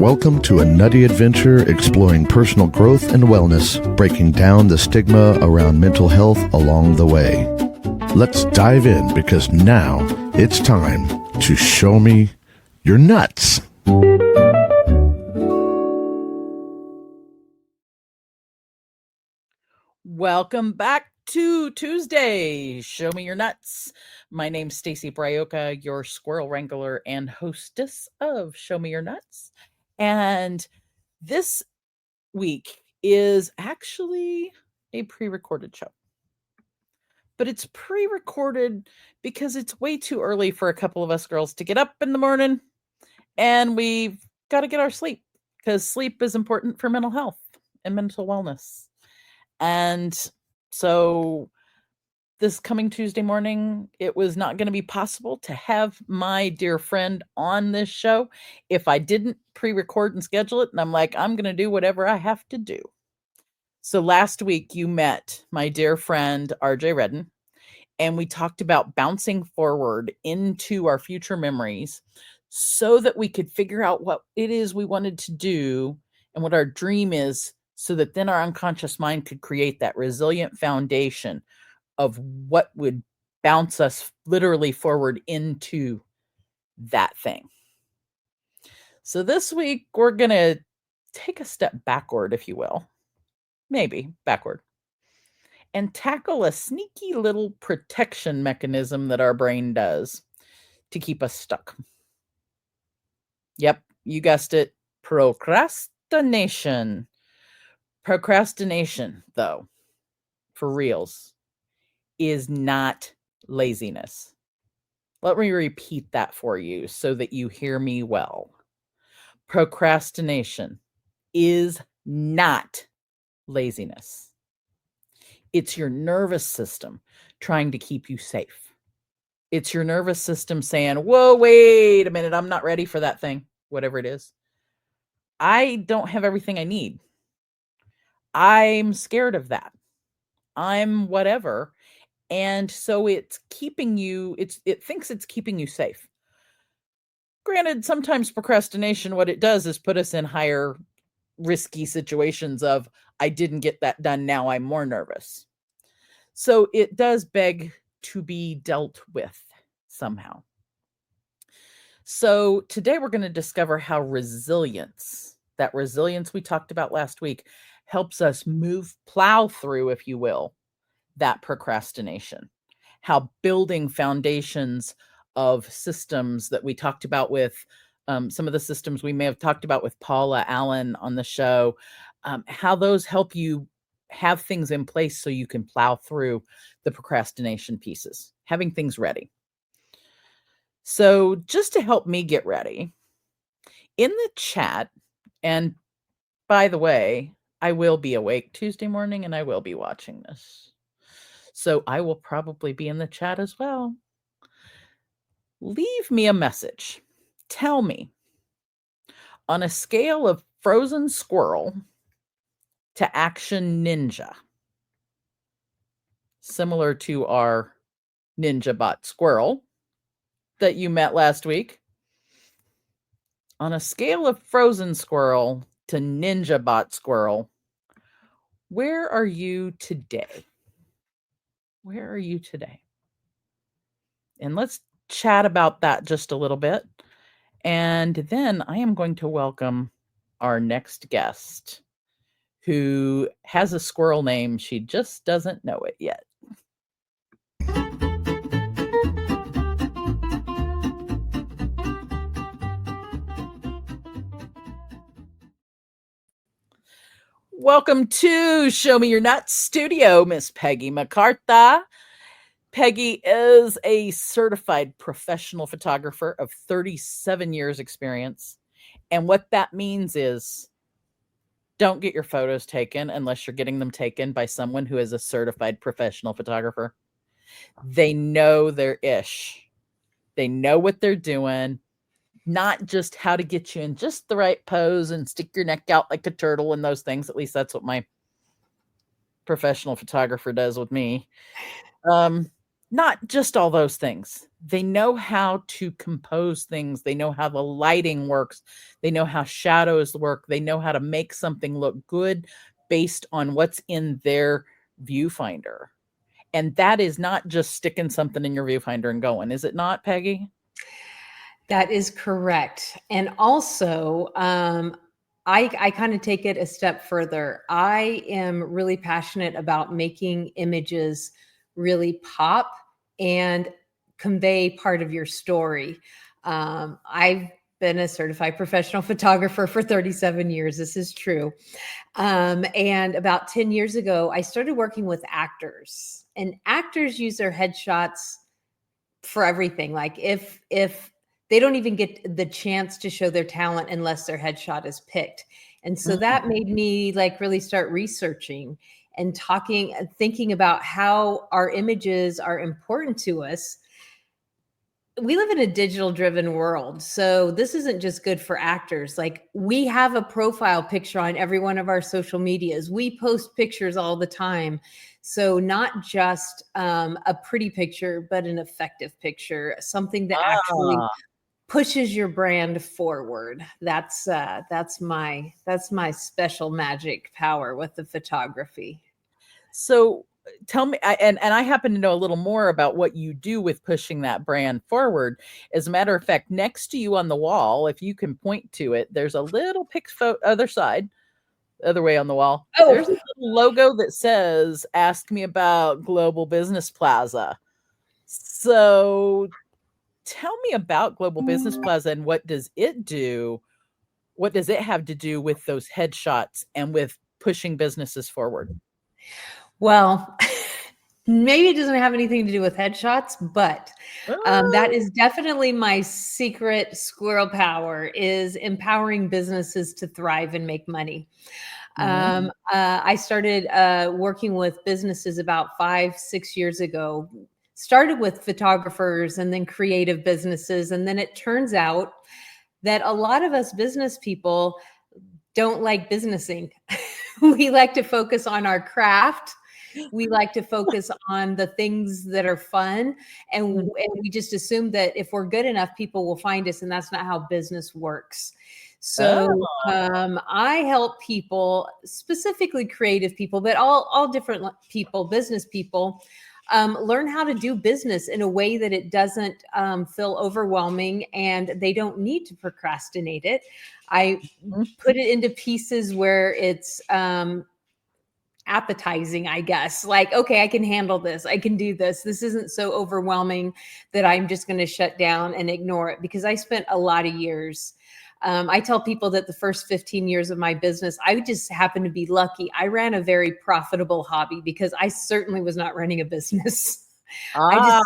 Welcome to a nutty adventure exploring personal growth and wellness, breaking down the stigma around mental health along the way. Let's dive in because now it's time to show me your nuts. Welcome back to Tuesday, Show Me Your Nuts. My name's Stacy Braiuca, your Squirrel Wrangler and hostess of Show Me Your Nuts. And this week is actually a pre-recorded show. But it's pre-recorded because it's way too early for a couple of us girls to get up in the morning, and we've got to get our sleep because sleep is important for mental health and mental wellness. And so this coming Tuesday morning, it was not going to be possible to have my dear friend on this show if I didn't pre-record and schedule it. And I'm like, I'm going to do whatever I have to do. So last week you met my dear friend, RJ Redden, and we talked about bouncing forward into our future memories so that we could figure out what it is we wanted to do and what our dream is, so that then our unconscious mind could create that resilient foundation of what would bounce us literally forward into that thing. So this week, we're going to take a step backward, if you will, maybe backward, and tackle a sneaky little protection mechanism that our brain does to keep us stuck. Yep, you guessed it, procrastination. Procrastination, though, for reals, is not laziness. Let me repeat that for you so that you hear me well. Procrastination is not laziness. It's your nervous system trying to keep you safe. It's your nervous system saying, whoa, wait a minute, I'm not ready for that thing, whatever it is. I don't have everything I need. I'm scared of that. I'm whatever. And so it's keeping you, it thinks it's keeping you safe. Granted, sometimes procrastination, what it does is put us in higher risky situations of, I didn't get that done, now I'm more nervous. So it does beg to be dealt with somehow. So today we're going to discover how resilience, that resilience we talked about last week, helps us plow through, if you will, that procrastination. How building foundations of systems that we talked about with some of the systems we may have talked about with Paula Allen on the show, how those help you have things in place so you can plow through the procrastination pieces, having things ready. So just to help me get ready, in the chat, and by the way, I will be awake Tuesday morning and I will be watching this. So I will probably be in the chat as well. Leave me a message. Tell me, on a scale of frozen squirrel to action ninja, similar to our ninja bot squirrel that you met last week, on a scale of frozen squirrel to ninja bot squirrel, where are you today? Where are you today? And let's chat about that just a little bit. And then I am going to welcome our next guest, who has a squirrel name. She just doesn't know it yet. Welcome to Show Me Your Nuts Studio, Miss Peggy McCarthy. Peggy is a certified professional photographer of 37 years experience. And what that means is, don't get your photos taken unless you're getting them taken by someone who is a certified professional photographer. They know their ish. They know what they're doing, not just how to get you in just the right pose and stick your neck out like a turtle and those things. At least that's what my professional photographer does with me. not just all those things. They know how to compose things. They know how the lighting works. They know how shadows work. They know how to make something look good based on what's in their viewfinder. And that is not just sticking something in your viewfinder and going, is it not, Peggy? That is correct. And also, I kind of take it a step further. I am really passionate about making images really pop and convey part of your story. I've been a certified professional photographer for 37 years. This is true. And about 10 years ago, I started working with actors, and actors use their headshots for everything. Like if they don't even get the chance to show their talent unless their headshot is picked. And so that made me like really start researching and thinking about how our images are important to us. We live in a digital driven world. So this isn't just good for actors. Like we have a profile picture on every one of our social medias. We post pictures all the time. So not just a pretty picture, but an effective picture, something that actually pushes your brand forward. That's my special magic power with the photography. So tell me, and I happen to know a little more about what you do with pushing that brand forward. As a matter of fact, next to you on the wall, if you can point to it, there's a little other side, other way on the wall. Oh. There's a little logo that says, "Ask me about Global Business Plaza." So tell me about Global Business Plaza and what does it do? What does it have to do with those headshots and with pushing businesses forward? Well, maybe it doesn't have anything to do with headshots, but that is definitely my secret squirrel power, is empowering businesses to thrive and make money. I started working with businesses about 5-6 years ago. Started with photographers and then creative businesses. And then it turns out that a lot of us business people don't like businessing. We like to focus on our craft. We like to focus on the things that are fun. And we just assume that if we're good enough, people will find us. And that's not how business works. So I help people, specifically creative people, but all different people, business people, learn how to do business in a way that it doesn't feel overwhelming and they don't need to procrastinate it. I put it into pieces where it's appetizing, I guess. Like, okay, I can handle this. I can do this. This isn't so overwhelming that I'm just going to shut down and ignore it, because I spent a lot of years. I tell people that the first 15 years of my business, I just happened to be lucky. I ran a very profitable hobby because I certainly was not running a business. I just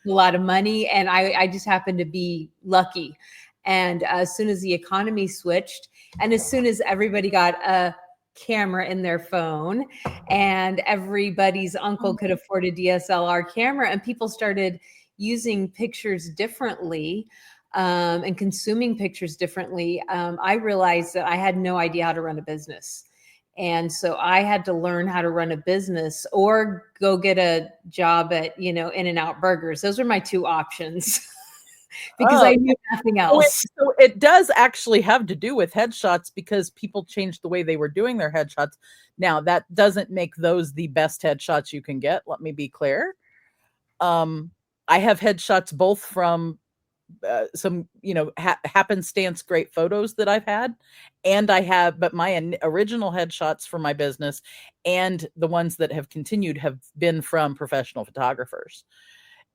made a lot of money, and I just happened to be lucky. And as soon as the economy switched, and as soon as everybody got a camera in their phone, and everybody's uncle could afford a DSLR camera, and people started using pictures differently, and consuming pictures differently, I realized that I had no idea how to run a business. And so I had to learn how to run a business or go get a job at, In-N-Out Burgers. Those were my two options. Because I knew nothing else. So it does actually have to do with headshots, because people changed the way they were doing their headshots. Now, that doesn't make those the best headshots you can get. Let me be clear. I have headshots both from some, happenstance great photos that I've had. And but my original headshots for my business and the ones that have continued have been from professional photographers.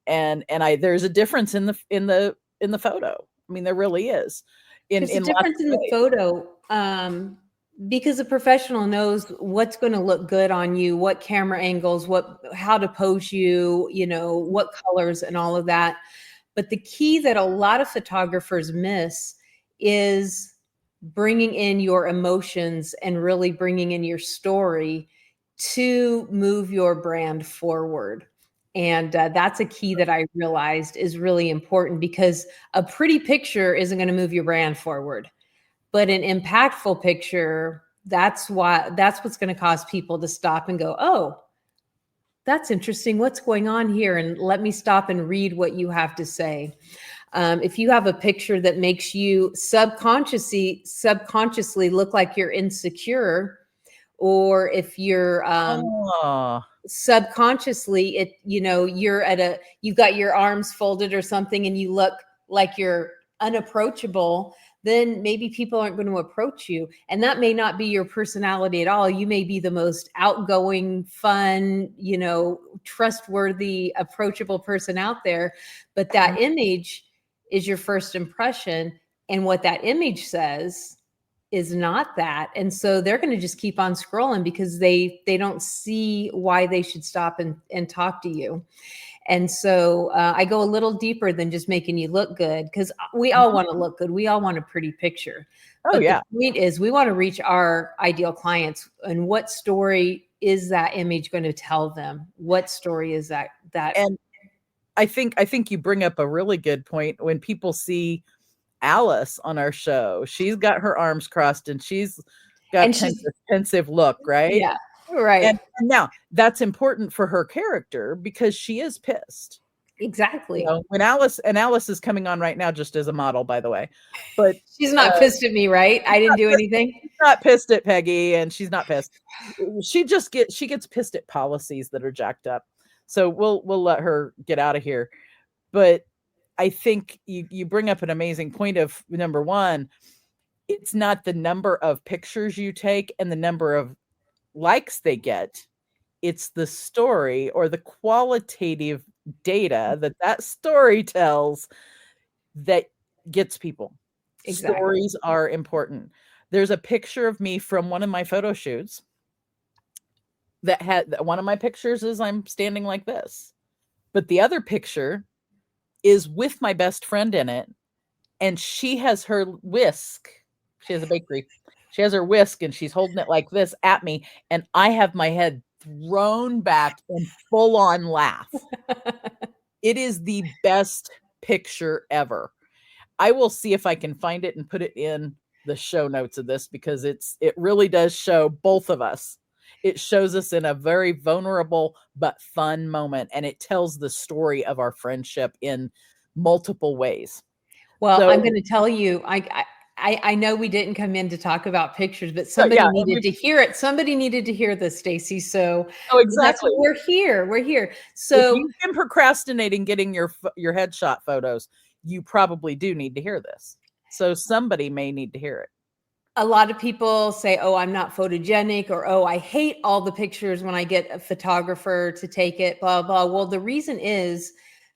And there's a difference in the photo. I mean, there really is. There's a difference in the photo, because a professional knows what's going to look good on you, what camera angles, how to pose you, what colors and all of that. But the key that a lot of photographers miss is bringing in your emotions and really bringing in your story to move your brand forward. And that's a key that I realized is really important, because a pretty picture isn't going to move your brand forward, but an impactful picture, that's what's going to cause people to stop and go, oh, that's interesting. What's going on here? And let me stop and read what you have to say. If you have a picture that makes you subconsciously look like you're insecure, or if you're Oh, subconsciously, you've got your arms folded or something, and you look like you're unapproachable, then maybe people aren't going to approach you. And that may not be your personality at all. You may be the most outgoing, fun, trustworthy, approachable person out there. But that image is your first impression. And what that image says is not that. And so they're going to just keep on scrolling because they don't see why they should stop and talk to you. And so I go a little deeper than just making you look good, because we all want to look good. We all want a pretty picture. Oh, but yeah. The point is, we want to reach our ideal clients. And what story is that image going to tell them? What story is that? And I think you bring up a really good point. When people see Alice on our show, she's got her arms crossed and she's got kind of a pensive look, right? Yeah. Right. And now that's important for her character because she is pissed. Exactly. When Alice is coming on right now, just as a model, by the way, but she's not pissed at me, right? I didn't do anything. She's not pissed at Peggy, and she's not pissed. She gets pissed at policies that are jacked up. So we'll let her get out of here. But I think you bring up an amazing point of, number one, it's not the number of pictures you take and the number of likes they get. It's the story or the qualitative data that story tells that gets people. Exactly. Stories are important. There's a picture of me from one of my photo shoots that had, one of my pictures is I'm standing like this, but the other picture is with my best friend in it, and she has her whisk. She has a bakery. She has her whisk and she's holding it like this at me, and I have my head thrown back in full on laugh. It is the best picture ever. I will see if I can find it and put it in the show notes of this, because it really does show both of us. It shows us in a very vulnerable but fun moment, and it tells the story of our friendship in multiple ways. Well, so, I'm going to tell you, I know we didn't come in to talk about pictures, but somebody needed to hear it. Somebody needed to hear this, Stacy. So exactly, we're here. We're here. So if you've been procrastinating getting your headshot photos, you probably do need to hear this. So somebody may need to hear it. A lot of people say, oh, I'm not photogenic, or, oh, I hate all the pictures when I get a photographer to take it, blah, blah. Well, the reason is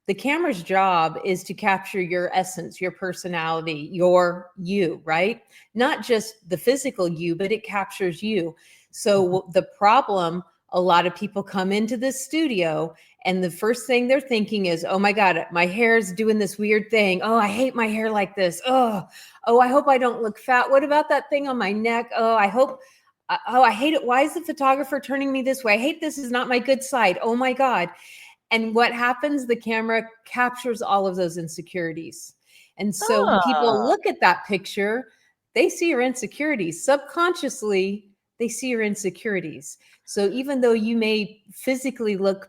the camera's job is to capture your essence, your personality, your you, right? Not just the physical you, but it captures you. So the problem, a lot of people come into this studio and the first thing they're thinking is, oh my God, my hair's doing this weird thing. Oh, I hate my hair like this. Oh, I hope I don't look fat. What about that thing on my neck? Oh, I hate it. Why is the photographer turning me this way? I hate this is not my good side. Oh my God. And what happens? The camera captures all of those insecurities. And so when people look at that picture, they see your insecurities. Subconsciously, they see your insecurities. So even though you may physically look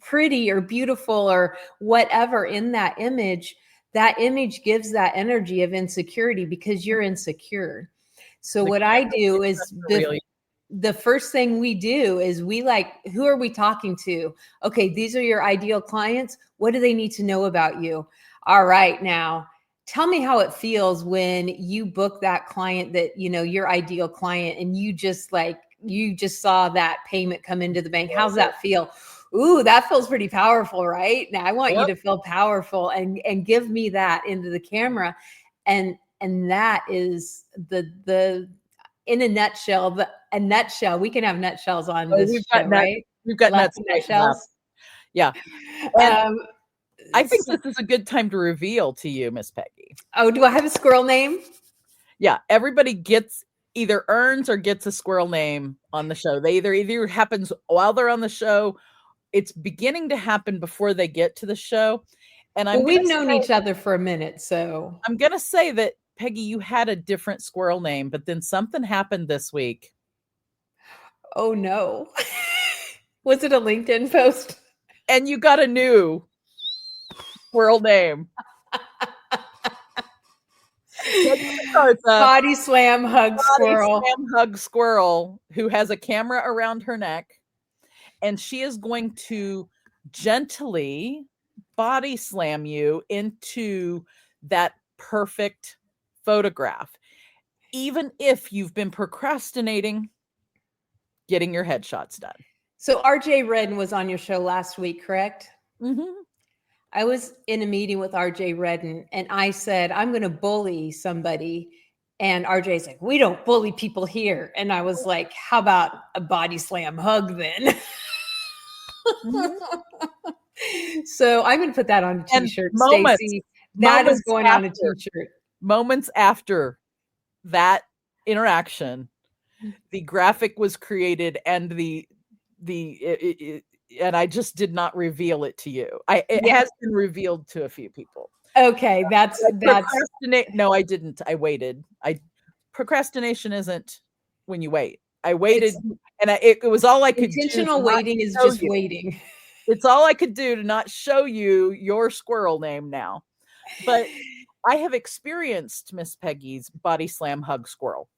pretty or beautiful or whatever in that image gives that energy of insecurity because you're insecure. So what I do is the first thing we do is who are we talking to? Okay, these are your ideal clients. What do they need to know about you? All right, now tell me how it feels when you book that client that, your ideal client, and you just saw that payment come into the bank. How's that feel? Ooh, that feels pretty powerful, right? Now I want you to feel powerful and give me that into the camera. And that is the in a nutshell, we can have nutshells on this show, right? We've got nutshells. Yeah. I think this is a good time to reveal to you, Miss Peggy. Oh, do I have a squirrel name? Yeah. Everybody either earns or gets a squirrel name on the show. They either happens while they're on the show. It's beginning to happen before they get to the show. And we've known each other for a minute. So I'm going to say that, Peggy, you had a different squirrel name, but then something happened this week. Oh no. Was it a LinkedIn post? And you got a new squirrel name. Body slam hug squirrel. Body slam hug squirrel who has a camera around her neck, and she is going to gently body slam you into that perfect photograph, even if you've been procrastinating getting your headshots done. So RJ Redden was on your show last week, correct? Mm-hmm. I was in a meeting with RJ Redden and I said, I'm going to bully somebody. And RJ's like, we don't bully people here. And I was like, how about a body slam hug then? Mm-hmm. So I'm going to put that on a t-shirt, Stacy. That is going on a t-shirt. Moments after that interaction, the graphic was created and and I just did not reveal it to you. It has been revealed to a few people. Okay, that's no, I didn't. I waited. Procrastination isn't when you wait. I waited, and it was all I could do. Intentional waiting is just waiting. It's all I could do to not show you your squirrel name now. But I have experienced Miss Peggy's body slam hug squirrel,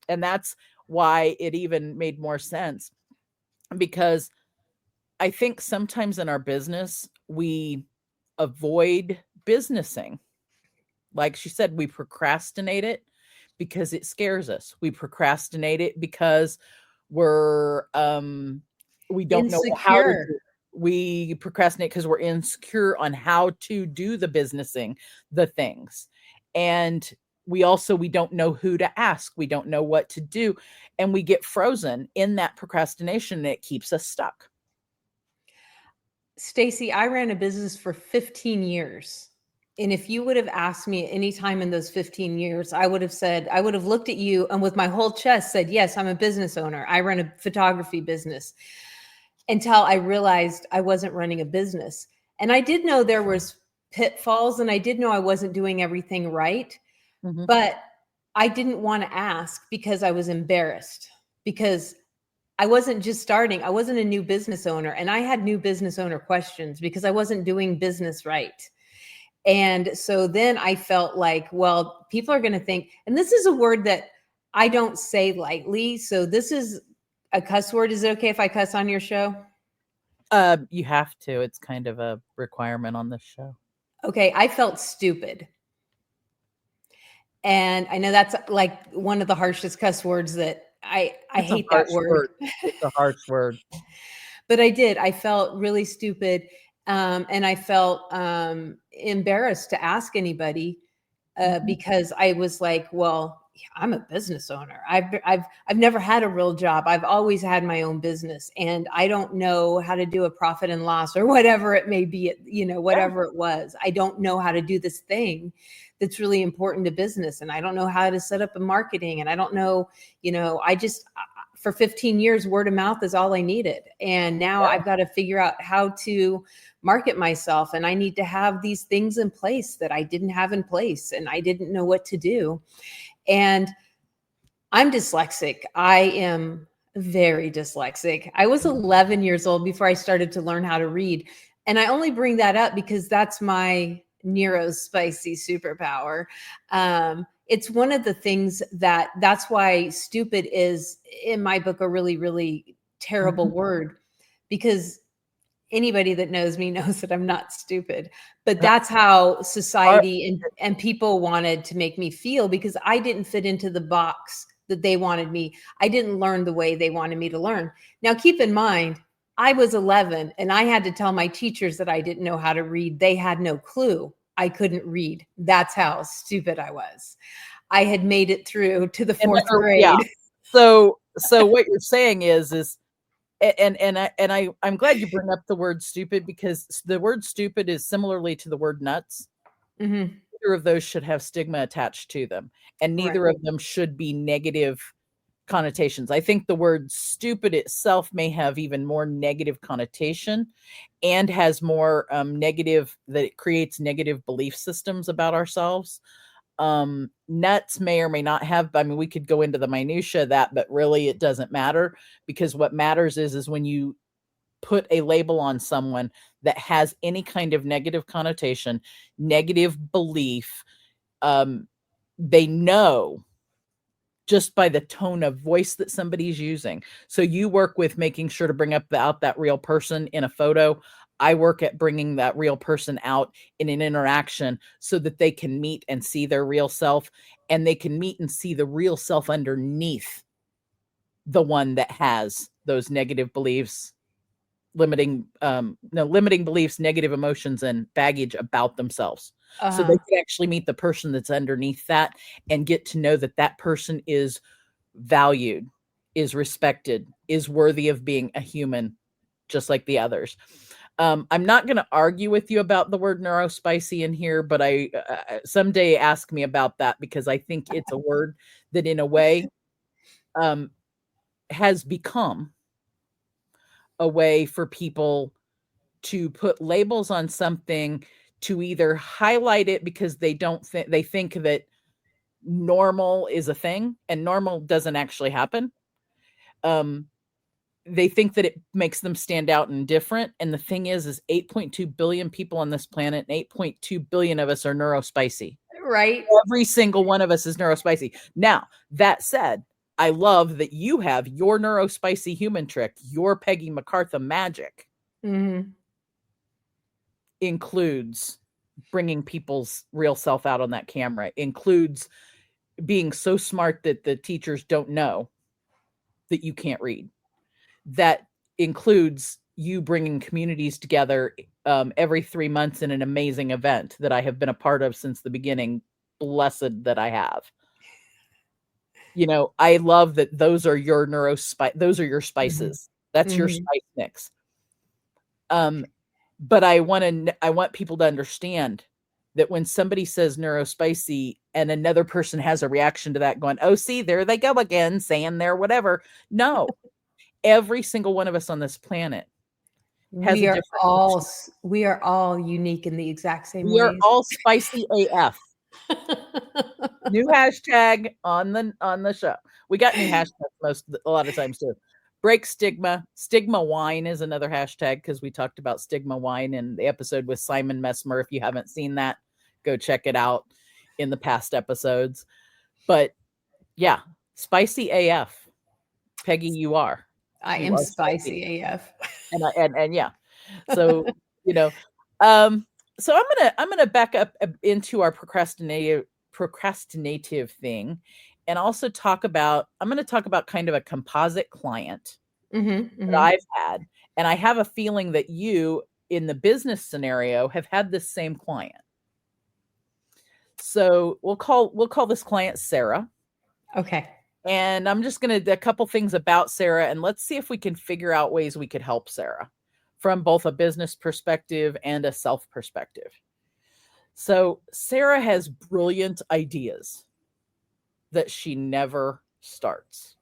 and that's why it even made more sense, because I think sometimes in our business we avoid businessing. Like she said, we procrastinate it because it scares us. We procrastinate it because we don't know how to do it. We procrastinate because we're insecure on how to do the businessing, the things. And we don't know who to ask. We don't know what to do. And we get frozen in that procrastination and it keeps us stuck. Stacy, I ran a business for 15 years. And if you would have asked me at any time in those 15 years, I would have looked at you and with my whole chest said, yes, I'm a business owner. I run a photography business, until I realized I wasn't running a business. And I did know there was pitfalls and I did know I wasn't doing everything right. Mm-hmm. But I didn't want to ask because I was embarrassed, because I wasn't just starting. I wasn't a new business owner. And I had new business owner questions because I wasn't doing business right. And so then I felt like, well, people are going to think, and this is a word that I don't say lightly. So this is a cuss word. Is it okay if I cuss on your show? You have to. It's kind of a requirement on this show. Okay. I felt stupid. And I know that's like one of the harshest cuss words that I hate that word. It's a harsh word. But I did. I felt really stupid. And I felt embarrassed to ask anybody because I was like, well, I'm a business owner. I've never had a real job. I've always had my own business, and I don't know how to do a profit and loss or whatever it may be, whatever it was. I don't know how to do this thing that's really important to business. And I don't know how to set up a marketing. And I don't know, for 15 years, word of mouth is all I needed. And now I've got to figure out how to market myself. And I need to have these things in place that I didn't have in place. And I didn't know what to do. And I'm dyslexic. I am very dyslexic. I was 11 years old before I started to learn how to read. And I only bring that up because that's my neurospicy superpower. It's one of the things that's why stupid is in my book a really, really terrible word, because anybody that knows me knows that I'm not stupid, but that's how society and people wanted to make me feel, because I didn't fit into the box that they wanted me. I didn't learn the way they wanted me to learn. Now, keep in mind, I was 11 and I had to tell my teachers that I didn't know how to read. They had no clue I couldn't read. That's how stupid I was. I had made it through to the fourth grade. Yeah. So what you're saying is I'm glad you bring up the word stupid, because the word stupid is similarly to the word nuts. Mm-hmm. Neither of those should have stigma attached to them, and neither of them should be negative connotations. I think the word stupid itself may have even more negative connotation and has more negative, that it creates negative belief systems about ourselves. Nuts may or may not have, I mean, we could go into the minutia of that, but really it doesn't matter, because what matters is when you put a label on someone that has any kind of negative connotation, negative belief. They know just by the tone of voice that somebody's using. So you work with making sure to bring out that real person in a photo. I work at bringing that real person out in an interaction so that they can meet and see their real self, and they can meet and see the real self underneath the one that has those negative beliefs, limiting beliefs, negative emotions, and baggage about themselves. So they can actually meet the person that's underneath that and get to know that that person is valued, is respected, is worthy of being a human, just like the others. I'm not going to argue with you about the word neurospicy in here, but I someday ask me about that, because I think it's a word that in a way has become a way for people to put labels on something, to either highlight it because they think that normal is a thing, and normal doesn't actually happen. They think that it makes them stand out and different. And the thing is 8.2 billion people on this planet, and 8.2 billion of us are neurospicy. Right. Every single one of us is neurospicy. Now, that said, I love that you have your neurospicy human trick, your Peggy McCarthy magic. Includes bringing people's real self out on that camera, includes being so smart that the teachers don't know that you can't read. That includes you bringing communities together every 3 months in an amazing event that I have been a part of since the beginning. Blessed that I have. I love that those are your those are your spices. That's your spice mix. But I want people to understand that when somebody says neurospicy and another person has a reaction to that, going, oh, see, there they go again, saying they're whatever. No, every single one of us on this planet has a different. We are all unique in the exact same We are ways. all spicy AF. New hashtag on the show. We got new hashtags a lot of times too. Break stigma. Stigma wine is another hashtag, because we talked about stigma wine in the episode with Simon Messmer. If you haven't seen that, go check it out in the past episodes. But yeah, spicy AF. Peggy, you are. I You am are spicy AF. And yeah. So, so I'm gonna back up into our procrastinative thing, and also I'm going to talk about kind of a composite client that I've had. And I have a feeling that you, in the business scenario, have had this same client. So we'll call this client Sarah. Okay. And I'm just going to, a couple things about Sarah, and let's see if we can figure out ways we could help Sarah from both a business perspective and a self perspective. So Sarah has brilliant ideas that she never starts.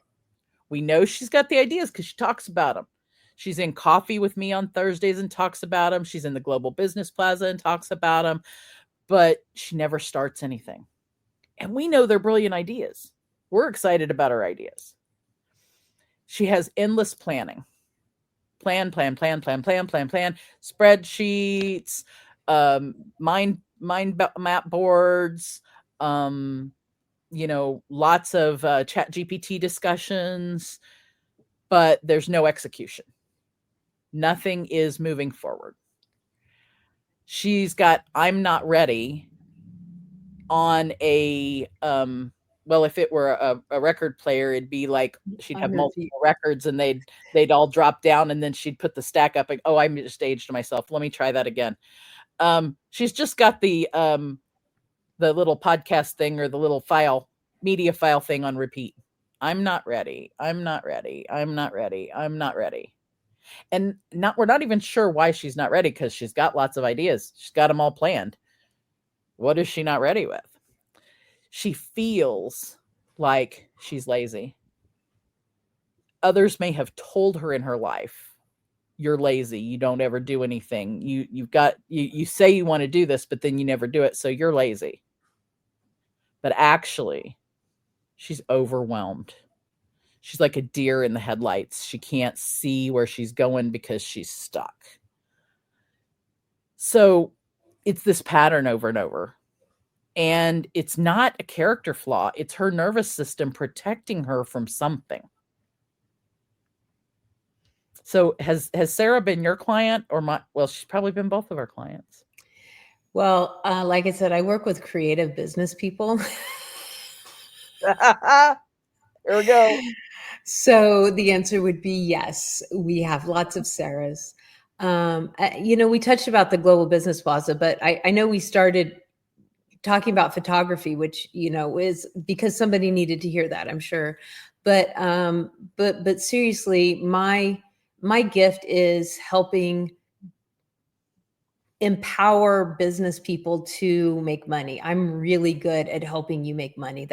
We know she's got the ideas because she talks about them. She's in coffee with me on Thursdays and talks about them. She's in the Global Business Plaza and talks about them, but she never starts anything. And we know they're brilliant ideas. We're excited about her ideas. She has endless planning. Plan, spreadsheets, mind map boards, lots of chat GPT discussions, but there's no execution. Nothing is moving forward. She's got I'm not ready on a well, if it were a record player, it'd be like she'd have multiple records and they'd all drop down, and then she'd put the stack up and, oh, I just aged myself. Let me try that again. She's just got the little podcast thing, or the little media file thing on repeat. I'm not ready. I'm not ready. I'm not ready. I'm not ready. And we're not even sure why she's not ready, because she's got lots of ideas. She's got them all planned. What is she not ready with? She feels like she's lazy. Others may have told her in her life, you're lazy. You don't ever do anything. You say you want to do this, but then you never do it. So you're lazy. But actually, she's overwhelmed. She's like a deer in the headlights. She can't see where she's going because she's stuck. So it's this pattern over and over. And it's not a character flaw. It's her nervous system protecting her from something. So has Sarah been your client or my? Well, she's probably been both of our clients. Well, like I said, I work with creative business people. Here we go. So the answer would be yes. We have lots of Sarahs. We touched about the Global Business Plaza, but I know we started talking about photography, which, is because somebody needed to hear that, I'm sure. But seriously, my gift is helping empower business people to make money. I'm really good at helping you make money.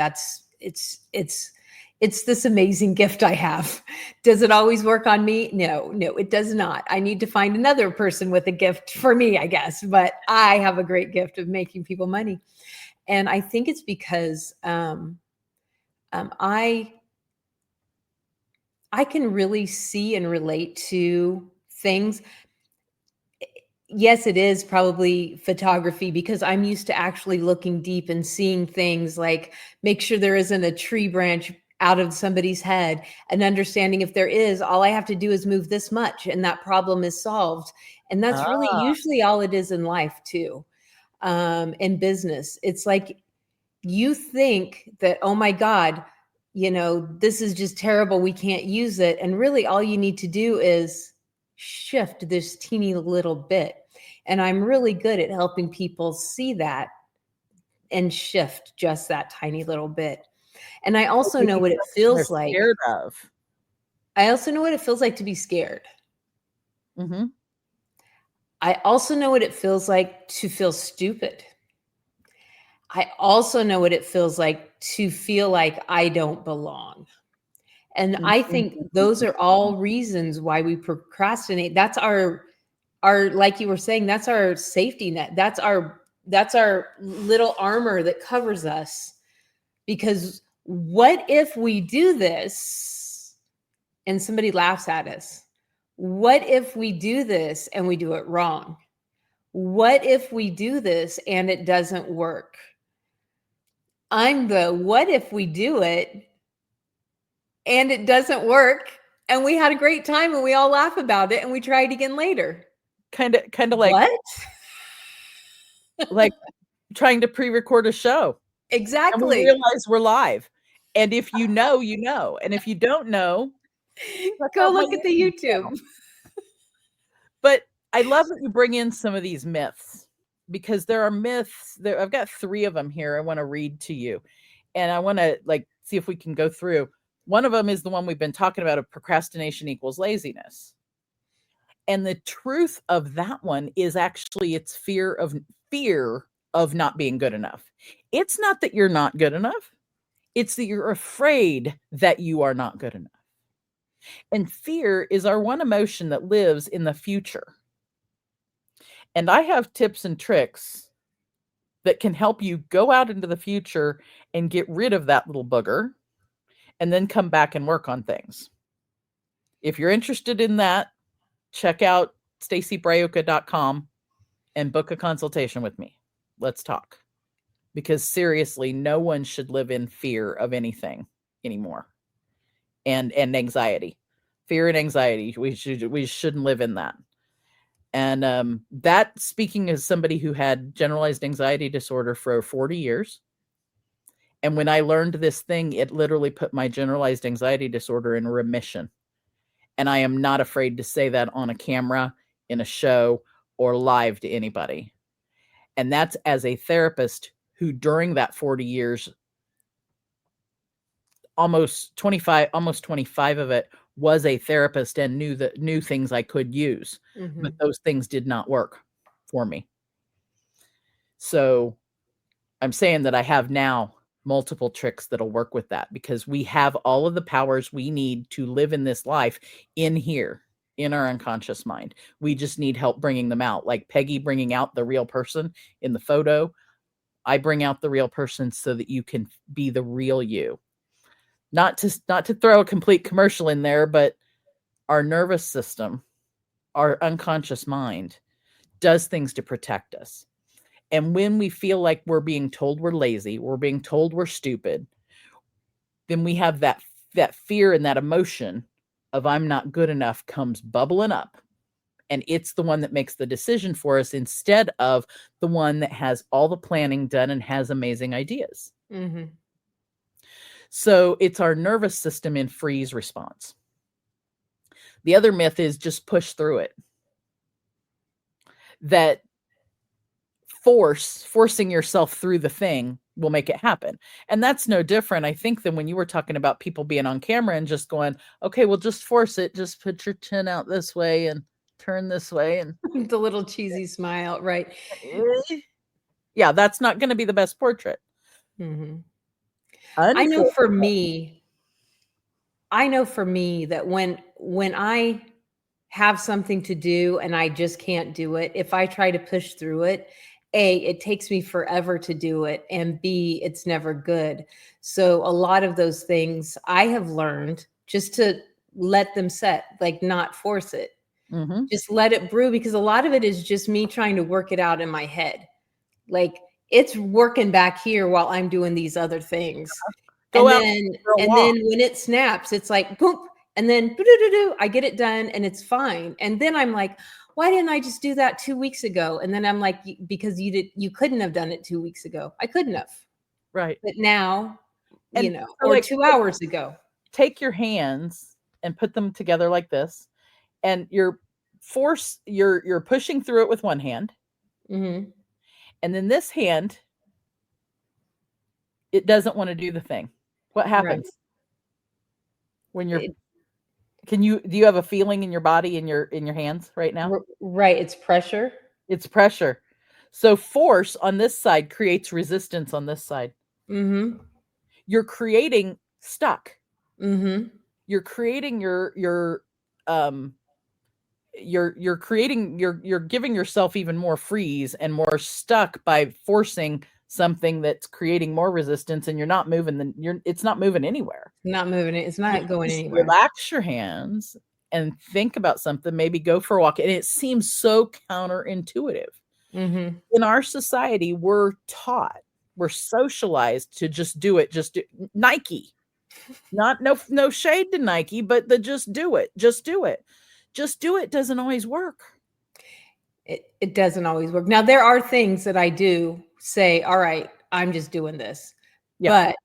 It's this amazing gift I have. Does it always work on me? No, it does not. I need to find another person with a gift for me, I guess. But I have a great gift of making people money. And I think it's because I can really see and relate to things. Yes, it is probably photography because I'm used to actually looking deep and seeing things like make sure there isn't a tree branch out of somebody's head, and understanding if there is, all I have to do is move this much and that problem is solved. And that's really usually all it is in life too. In business, it's like you think that, oh my God, this is just terrible, we can't use it. And really all you need to do is shift this teeny little bit. And I'm really good at helping people see that and shift just that tiny little bit. And I also know what it feels like. Scared of. I also know what it feels like to be scared. Mm-hmm. I also know what it feels like to feel stupid. I also know what it feels like to feel like I don't belong. And I think those are all reasons why we procrastinate. That's our, like you were saying, that's our safety net. That's our little armor that covers us. Because what if we do this and somebody laughs at us? What if we do this and we do it wrong? What if we do this and it doesn't work? I'm the what if we do it and it doesn't work and we had a great time and we all laugh about it and we try it again later. Kind of like what? Like trying to pre-record a show. Exactly. And we realize we're live. And if you know, you know. And if you don't know, go look at the YouTube. But I love that you bring in some of these myths, because there are myths there. I've got 3 of them here I want to read to you. And I want to see if we can go through. One of them is the one we've been talking about, of procrastination equals laziness. And the truth of that one is actually it's fear of not being good enough. It's not that you're not good enough. It's that you're afraid that you are not good enough. And fear is our one emotion that lives in the future. And I have tips and tricks that can help you go out into the future and get rid of that little booger and then come back and work on things. If you're interested in that, check out stacybraiuca.com and book a consultation with me. Let's talk. Because seriously, no one should live in fear of anything anymore. And anxiety. Fear and anxiety. We shouldn't live in that. And that, speaking as somebody who had generalized anxiety disorder for 40 years. And when I learned this thing, it literally put my generalized anxiety disorder in remission. And I am not afraid to say that on a camera, in a show, or live to anybody. And that's as a therapist who during that 40 years, almost 25 of it was a therapist and knew things I could use. Mm-hmm. But those things did not work for me. So I'm saying that I have now multiple tricks that'll work with that, because we have all of the powers we need to live in this life in here, in our unconscious mind. We just need help bringing them out. Like Peggy bringing out the real person in the photo. I bring out the real person so that you can be the real you. Not to throw a complete commercial in there, but our nervous system, our unconscious mind, does things to protect us. And when we feel like we're being told we're lazy, we're being told we're stupid, then we have that fear and that emotion of I'm not good enough comes bubbling up. And it's the one that makes the decision for us instead of the one that has all the planning done and has amazing ideas. Mm-hmm. So it's our nervous system in freeze response. The other myth is just push through it. That forcing yourself through the thing will make it happen. And that's no different, I think, than when you were talking about people being on camera and just going, okay, well, just force it. Just put your chin out this way and turn this way. And The little cheesy smile, right? yeah, that's not going to be the best portrait. Mm-hmm. I know for me that when I have something to do and I just can't do it, if I try to push through it, A, it takes me forever to do it, and B, it's never good. So a lot of those things I have learned just to let them set, like not force it. Mm-hmm. Just let it brew, because a lot of it is just me trying to work it out in my head. Like it's working back here while I'm doing these other things. Go and out then for a and walk. then when it snaps, it's like boom, and then I get it done and it's fine. And then I'm like, why didn't I just do that 2 weeks ago? And then I'm like, because you couldn't have done it 2 weeks ago. I couldn't have. Right. But now, And so or like 2 hours ago. Take your hands and put them together like this, and you're pushing through it with one hand. Mm-hmm. And then this hand, it doesn't want to do the thing. What happens when you're do you have a feeling in your body, in your hands right now? Right. It's pressure. It's pressure. So force on this side creates resistance on this side. Mm-hmm. You're creating stuck. Mm-hmm. You're creating you're giving yourself even more freeze and more stuck by forcing something that's creating more resistance, and you're not moving it's not moving anywhere. Not moving it. It's not going anywhere. Relax your hands and think about something, maybe go for a walk. And it seems so counterintuitive. Mm-hmm. In our society, we're socialized to just do it. Nike. No shade to Nike, but just do it. Just do it. Just do it doesn't always work. It doesn't always work. Now, there are things that I do say, all right, I'm just doing this. Yeah. But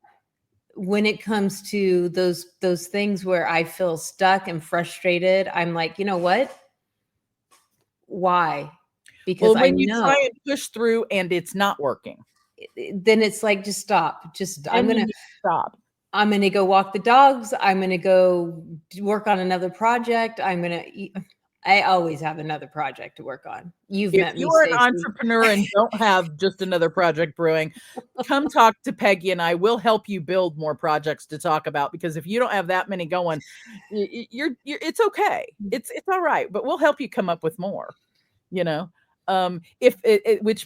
when it comes to those things where I feel stuck and frustrated, I'm like, you know what? Why? Because when you try and push through and it's not working, then it's like, just stop. I'm going to stop. I'm going to go walk the dogs. I'm going to go work on another project. I always have another project to work on. You've met me, you're Stacy. An entrepreneur and don't have just another project brewing, come talk to Peggy and I will help you build more projects to talk about, because if you don't have that many going, it's okay. It's all right, but we'll help you come up with more, which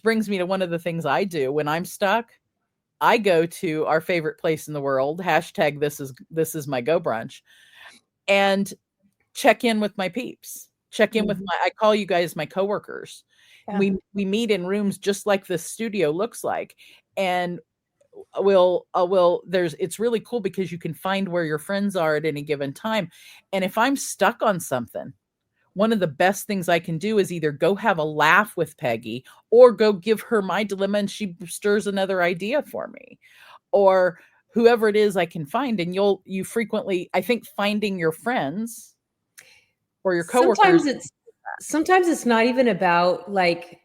brings me to one of the things I do when I'm stuck. I go to our favorite place in the world, hashtag this is my go brunch, and check in with my peeps. Check in with I call you guys my coworkers. Yeah. We meet in rooms just like this studio looks like. And it's really cool because you can find where your friends are at any given time. And if I'm stuck on something, one of the best things I can do is either go have a laugh with Peggy or go give her my dilemma and she stirs another idea for me, or whoever it is I can find. And you frequently, I think, finding your friends or your coworkers. Sometimes it's not even about like,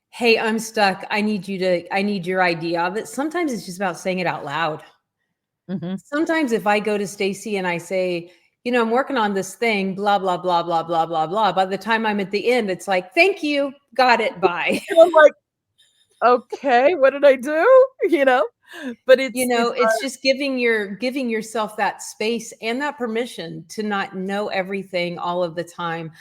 hey, I'm stuck. I need your idea of it. Sometimes it's just about saying it out loud. Mm-hmm. Sometimes if I go to Stacy and I say, I'm working on this thing, blah, blah, blah, blah, blah, blah, blah. By the time I'm at the end, it's like, thank you. Got it. Bye. I'm like, okay, what did I do? But it's just giving yourself that space and that permission to not know everything all of the time.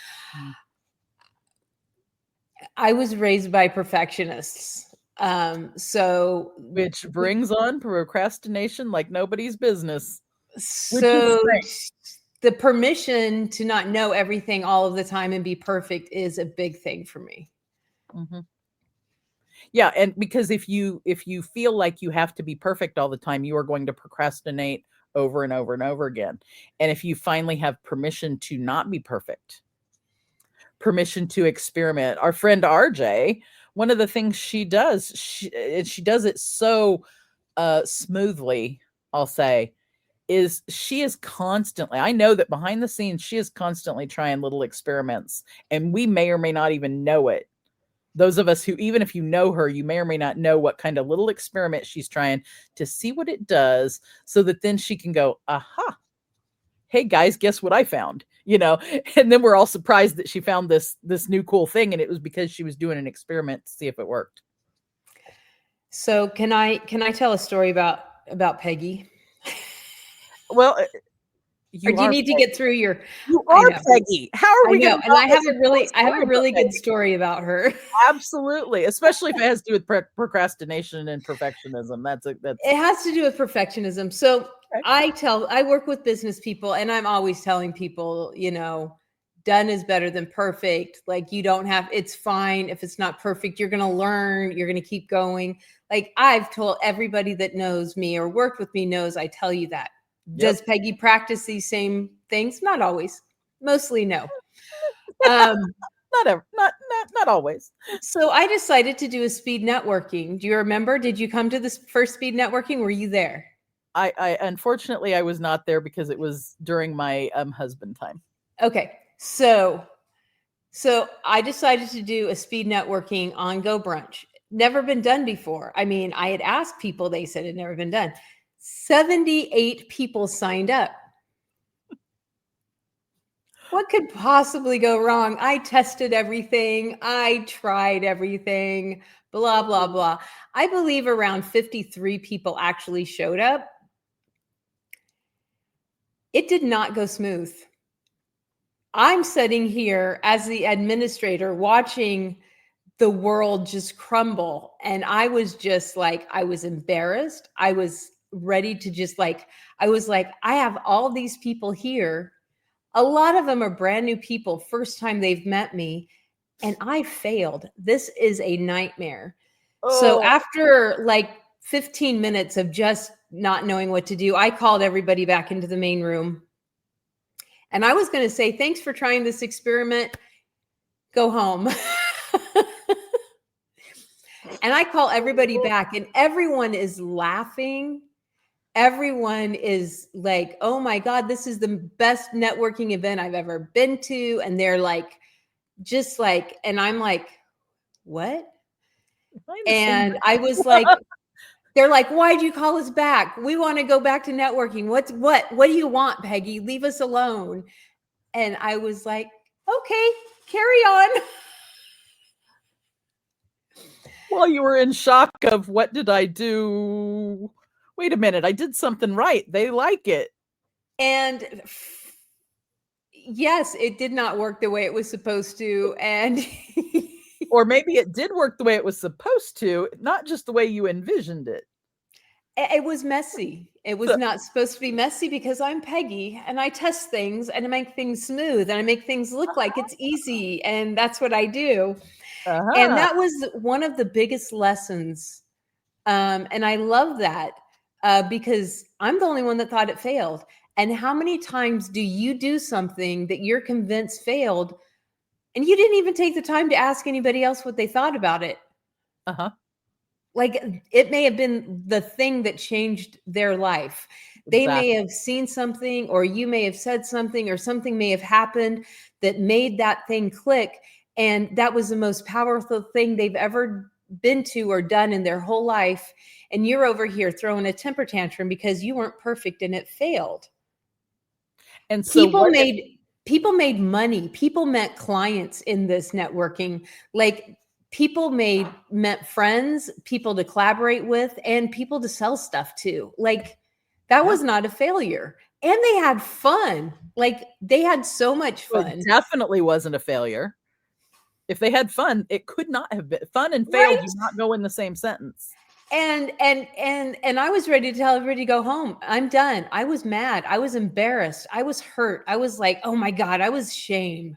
I was raised by perfectionists. Which brings on procrastination like nobody's business. So the permission to not know everything all of the time and be perfect is a big thing for me. Mm-hmm. Yeah, and because if you feel like you have to be perfect all the time, you are going to procrastinate over and over and over again. And if you finally have permission to not be perfect, permission to experiment, our friend RJ, one of the things she does, she does it so smoothly, I'll say, is she is constantly, I know that behind the scenes, she is constantly trying little experiments, and we may or may not even know it. Those of us who, even if you know her, you may or may not know what kind of little experiment she's trying to see what it does, so that then she can go, aha, hey guys, guess what I found? And then we're all surprised that she found this new cool thing, and it was because she was doing an experiment to see if it worked. So can I tell a story about Peggy? Well, or do you need Peggy. To get through your? You are Peggy. How are we going to? And I have a really good story about her. Absolutely, especially if it has to do with procrastination and perfectionism. That's It has to do with perfectionism. So okay. I work with business people, and I'm always telling people, done is better than perfect. Like, you don't have, it's fine if it's not perfect. You're going to learn. You're going to keep going. Like, I've told everybody that knows me or worked with me knows I tell you that. Yep. Does Peggy practice these same things? Not always. Mostly no. Not always. So I decided to do a speed networking. Do you remember? Did you come to this first speed networking? Were you there? I unfortunately I was not there because it was during my husband time. Okay. So I decided to do a speed networking on Go Brunch. Never been done before. I mean, I had asked people, they said it had never been done. 78 people signed up. What could possibly go wrong? I tested everything. I tried everything, blah, blah, blah. I believe around 53 people actually showed up. It did not go smooth. I'm sitting here as the administrator watching the world just crumble. And I was just like, I was embarrassed. I was ready to just like, I was like, I have all these people here. A lot of them are brand new people, first time they've met me, and I failed. This is a nightmare. Oh. So after like 15 minutes of just not knowing what to do, I called everybody back into the main room. And I was going to say, thanks for trying this experiment. Go home. And I call everybody back, and everyone is laughing. Everyone is like, oh my God, this is the best networking event I've ever been to. And they're like, just like, and I'm like, what? And I was like, they're like, why'd you call us back? We want to go back to networking. What do you want, Peggy? Leave us alone. And I was like, okay, carry on. Well, you were in shock of, what did I do? Wait a minute, I did something right. They like it. And yes, it did not work the way it was supposed to. And or maybe it did work the way it was supposed to, not just the way you envisioned it. It was messy. It was not supposed to be messy because I'm Peggy and I test things and I make things smooth and I make things look like it's easy. And that's what I do. And that was one of the biggest lessons. And I love that because I'm the only one that thought it failed. And how many times do you do something that you're convinced failed and you didn't even take the time to ask anybody else what they thought about it? Like, it may have been the thing that changed their life. They may have seen something, or you may have said something, or something may have happened that made that thing click. And that was the most powerful thing they've ever been to or done in their whole life. And you're over here throwing a temper tantrum because you weren't perfect and it failed. And so people made money. People met clients in this networking. Like, people met friends, people to collaborate with, and people to sell stuff to. Like, that was not a failure. And they had fun. Like, they had so much fun. It definitely wasn't a failure. If they had fun, it could not have been. Fun and failed do not go in the same sentence. And I was ready to tell everybody to go home. I'm done. I was mad. I was embarrassed. I was hurt. I was like, oh my God, I was shame,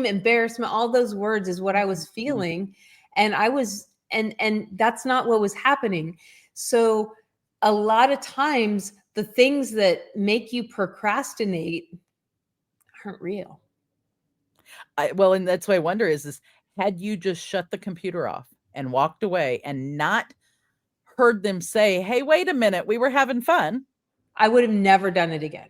embarrassment, all those words is what I was feeling. And I was, and that's not what was happening. So a lot of times the things that make you procrastinate aren't real. Well, and that's what I wonder is had you just shut the computer off and walked away and not heard them say, hey, wait a minute, we were having fun, I would have never done it again.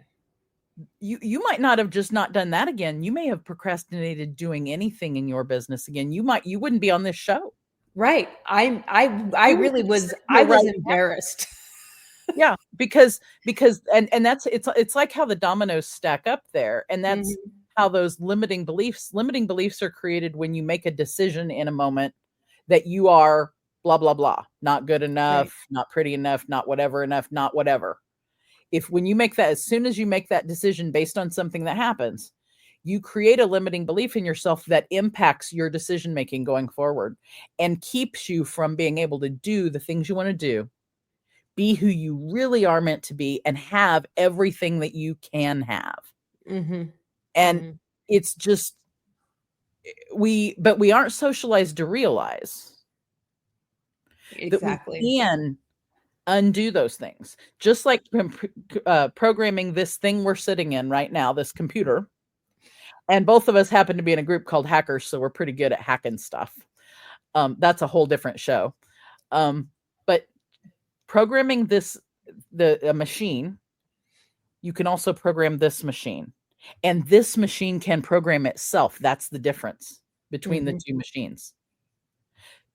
You might not have just not done that again. You may have procrastinated doing anything in your business again. You wouldn't be on this show. Right. I really was, I was embarrassed. Yeah, because and that's it's like how the dominoes stack up there, and that's how those limiting beliefs are created when you make a decision in a moment that you are blah blah blah, not good enough, not pretty enough, not whatever enough, not whatever. When you make that, as soon as you make that decision based on something that happens, you create a limiting belief in yourself that impacts your decision making going forward and keeps you from being able to do the things you want to do, be who you really are meant to be, and have everything that you can have. And it's just, but we aren't socialized to realize that we can undo those things. Just like programming this thing we're sitting in right now, this computer. And both of us happen to be in a group called Hackers, so we're pretty good at hacking stuff. That's a whole different show. But programming a machine, you can also program this machine. And this machine can program itself. That's the difference between the two machines.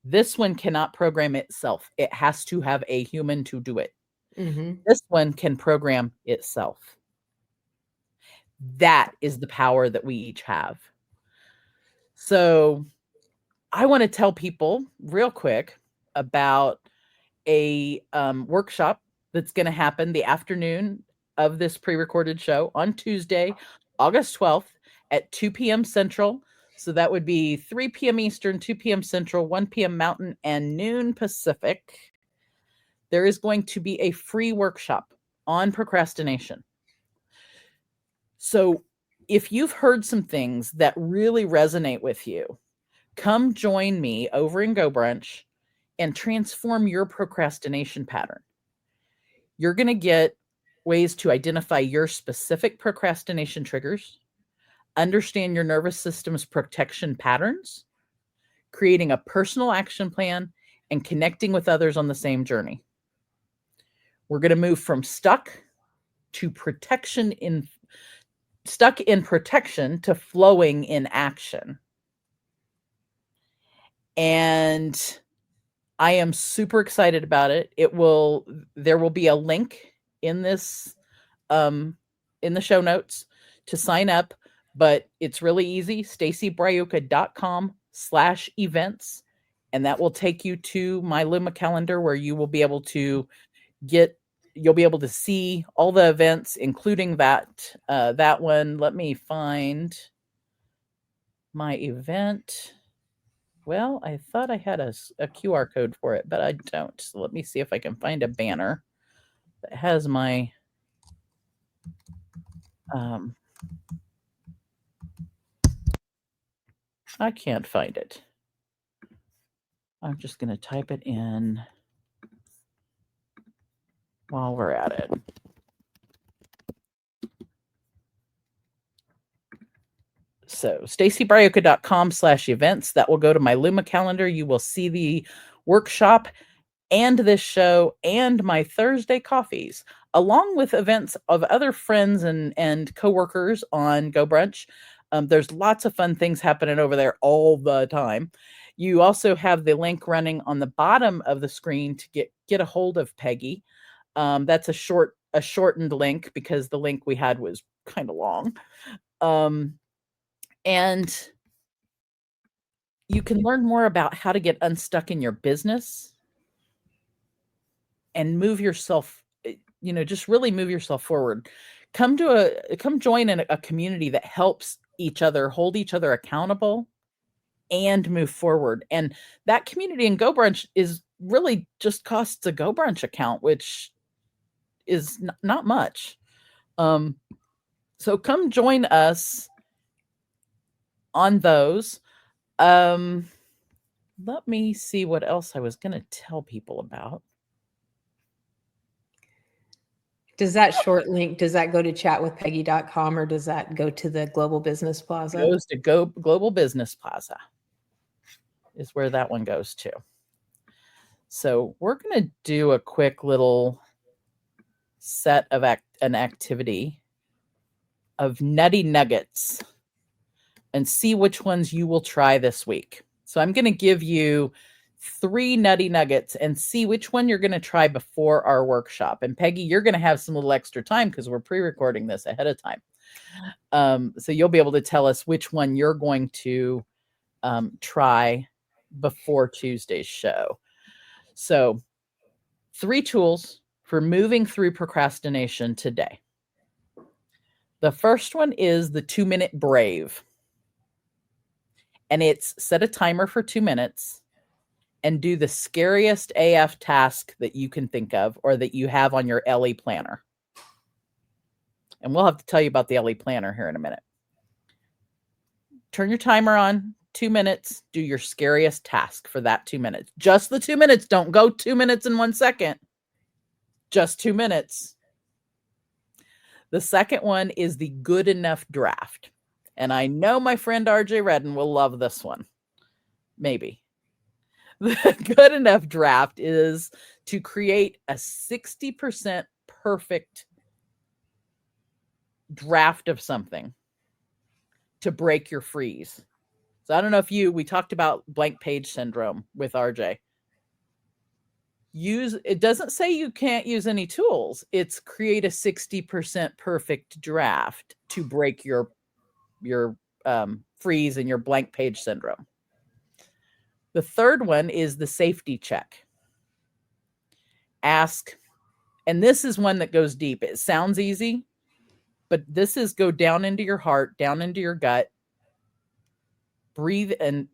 This one cannot program itself. It has to have a human to do it. This one can program itself. That is the power that we each have. So I want to tell people real quick about a workshop that's going to happen the afternoon of this pre-recorded show on Tuesday, August 12th at 2 p.m. Central. So that would be 3 p.m. Eastern, 2 p.m. Central, 1 p.m. Mountain, and noon Pacific. There is going to be a free workshop on procrastination. So if you've heard some things that really resonate with you, come join me over in Go Brunch and transform your procrastination pattern. You're going to get ways to identify your specific procrastination triggers, understand your nervous system's protection patterns, creating a personal action plan, and connecting with others on the same journey. We're going to move from stuck in protection to flowing in action. And I am super excited about it. There will be a link in this, in the show notes to sign up, but it's really easy. stacybraiuca.com/events. And that will take you to my Luma calendar where you will be able to you'll be able to see all the events, including that one. Let me find my event. Well, I thought I had a QR code for it, but I don't. So let me see if I can find a banner that has my I can't find it. I'm just going to type it in while we're at it. So stacybraiuca.com/events. That will go to my Luma calendar. You will see the workshop and this show and my Thursday coffees, along with events of other friends and coworkers on Go Brunch. There's lots of fun things happening over there all the time. You also have the link running on the bottom of the screen to get a hold of Peggy. That's a shortened link because the link we had was kind of long. And you can learn more about how to get unstuck in your business and move yourself, just really move yourself forward. Come join in a community that helps each other, hold each other accountable, and move forward. And that community in Go Brunch is really just costs a Go Brunch account, which is not much. So come join us on those. Let me see what else I was going to tell people about. Does that short link, does that go to chatwithpeggy.com or does that go to the Global Business Plaza? It goes to Global Business Plaza is where that one goes to. So we're going to do a quick little set of an activity of nutty nuggets and see which ones you will try this week. So I'm going to give you 3 nutty nuggets and see which one you're going to try before our workshop. And Peggy, you're going to have some little extra time because we're pre-recording this ahead of time. So you'll be able to tell us which one you're going to try before Tuesday's show. So 3 tools for moving through procrastination today. The first one is the 2-minute brave. And it's set a timer for 2 minutes and do the scariest AF task that you can think of or that you have on your LE planner. And we'll have to tell you about the LE planner here in a minute. Turn your timer on, 2 minutes, do your scariest task for that 2 minutes. Just the 2 minutes. Don't go 2 minutes and 1 second. Just 2 minutes. The second one is the good enough draft. And I know my friend RJ Redden will love this one. Maybe. The good enough draft is to create a 60% perfect draft of something to break your freeze. So I don't know if we talked about blank page syndrome with RJ. It doesn't say you can't use any tools. It's create a 60% perfect draft to break your freeze and your blank page syndrome. The third one is the safety check. Ask, and this is one that goes deep. It sounds easy, but this is go down into your heart, down into your gut. Breathe and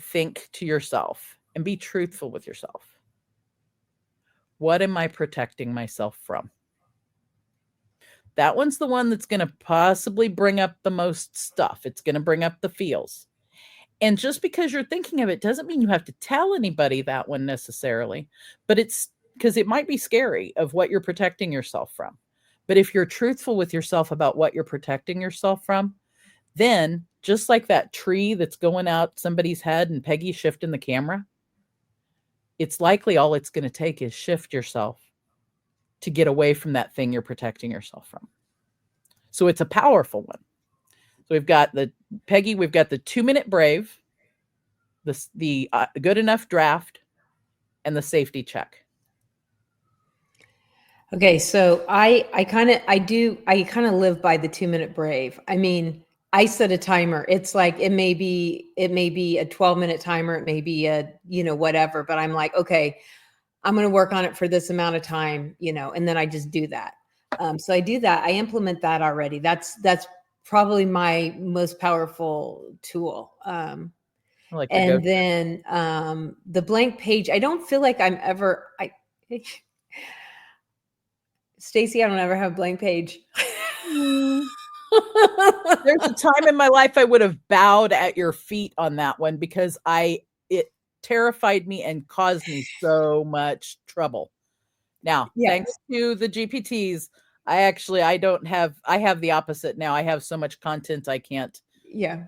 think to yourself and be truthful with yourself. What am I protecting myself from? That one's the one that's going to possibly bring up the most stuff. It's going to bring up the feels. And just because you're thinking of it doesn't mean you have to tell anybody that one necessarily, but it's because it might be scary of what you're protecting yourself from. But if you're truthful with yourself about what you're protecting yourself from, then just like that tree that's going out somebody's head and Peggy shifting the camera, it's likely all it's going to take is shift yourself to get away from that thing you're protecting yourself from. So it's a powerful one. So we've got the 2-minute brave, the good enough draft, and the safety check. Okay, so I kind of live by the 2-minute brave. I mean, I set a timer. It's like it may be a 12-minute timer, it may be a whatever, but I'm like, okay, I'm going to work on it for this amount of time, and then I just do that. So I do that. I implement that already. That's probably my most powerful tool. And then the blank page. I don't feel like I'm ever. Stacy, I don't ever have a blank page. There's a time in my life I would have bowed at your feet on that one because it terrified me and caused me so much trouble. Now, thanks to the GPTs, I have the opposite now. I have so much content I can't. Yeah.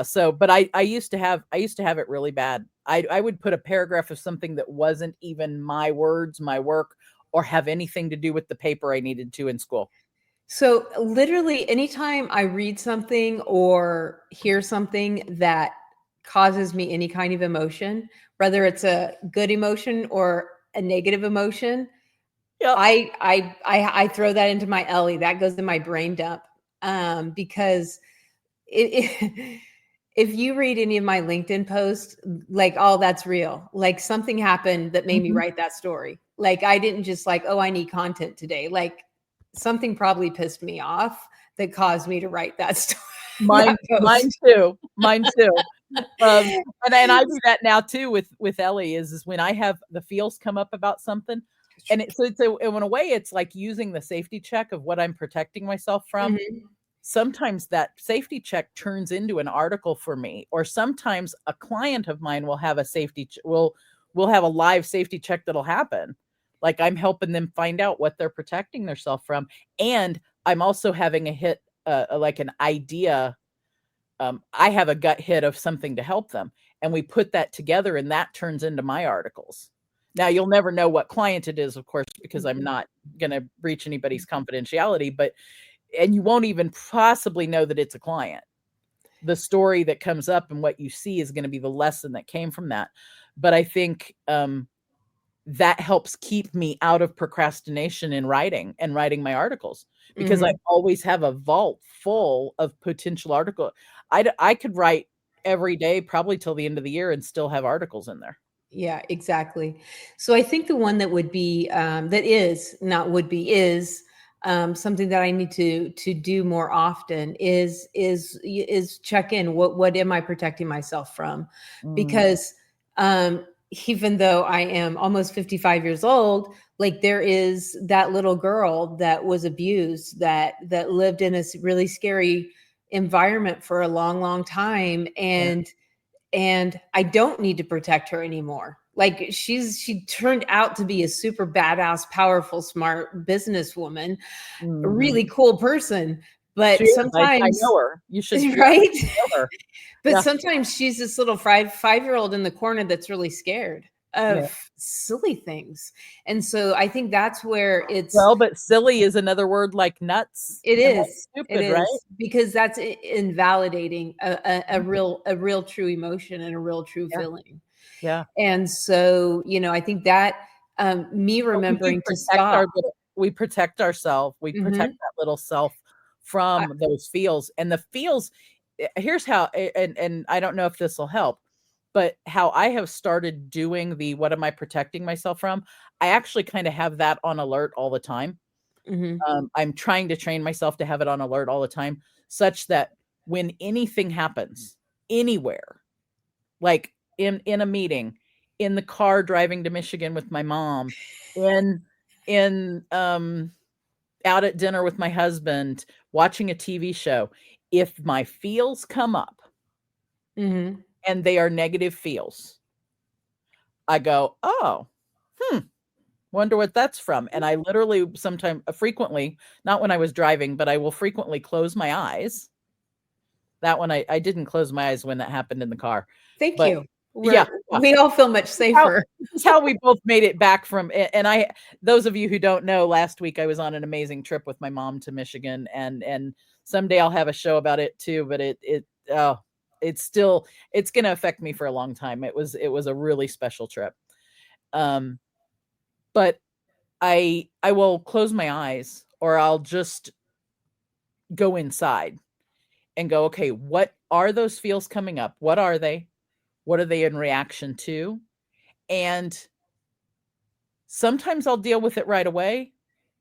So, but I used to have it really bad. I would put a paragraph of something that wasn't even my words, my work, or have anything to do with the paper I needed to in school. So literally anytime I read something or hear something that causes me any kind of emotion, whether it's a good emotion or a negative emotion, I throw that into my LE. That goes in my brain dump. Because if you read any of my LinkedIn posts, like, oh, that's real. Like something happened that made me write that story. Like I didn't just like, oh, I need content today. Like something probably pissed me off that caused me to write that story. Mine too. And I do that now too with Ellie is when I have the feels come up about something. And in a way, it's like using the safety check of what I'm protecting myself from. Mhm. Sometimes that safety check turns into an article for me, or sometimes a client of mine will have a will have a live safety check that'll happen. Like I'm helping them find out what they're protecting themselves from. And I'm also having a hit, like an idea. I have a gut hit of something to help them. And we put that together and that turns into my articles. Now you'll never know what client it is, of course, because I'm not going to breach anybody's confidentiality, and you won't even possibly know that it's a client. The story that comes up and what you see is going to be the lesson that came from that. But I think that helps keep me out of procrastination in writing and writing my articles, because I always have a vault full of potential article. I could write every day, probably till the end of the year, and still have articles in there. Yeah, exactly. So I think the one that would be that is not would be is something that I need to do more often is check in. What am I protecting myself from? Because even though I am almost 55 years old, like there is that little girl that was abused that lived in a really scary environment for a long, long time, and I don't need to protect her anymore. Like she turned out to be a super badass, powerful, smart businesswoman, a really cool person. But She is. I sometimes, know her. You should right? know her. But Yeah. sometimes she's this little five-year-old in the corner that's really scared Yeah. of silly things. And so I think that's where Well, but silly is another word like nuts. it And that's is. It stupid, right? is because that's invalidating a real true emotion and a real true Yeah. feeling. Yeah. And so, I think that me But remembering to stop. we protect ourselves. We protect Mhm. that little self from those feels. And the feels, here's how, and I don't know if this will help, but how I have started doing the what am I protecting myself from? I actually kind of have that on alert all the time. Mhm. I'm trying to train myself to have it on alert all the time, such that when anything happens anywhere, like in a meeting, in the car driving to Michigan with my mom, in out at dinner with my husband, watching a TV show, if my feels come up Mhm. and they are negative feels, I go, "Oh, wonder what that's from." And I literally sometimes frequently, not when I was driving, but I will frequently close my eyes. That one I didn't close my eyes when that happened in the car. Thank But you. yeah, yeah. We all feel much how safer. this is how we both made it back from and I those of you who don't know, last week I was on an amazing trip with my mom to Michigan, and someday I'll have a show about it too, but it's still it's going to affect me for a long time. It was a really special trip. Um but I will close my eyes, or I'll just go inside and go, okay, what are those feels coming up? What are they? What are they in reaction to? And sometimes I'll deal with it right away,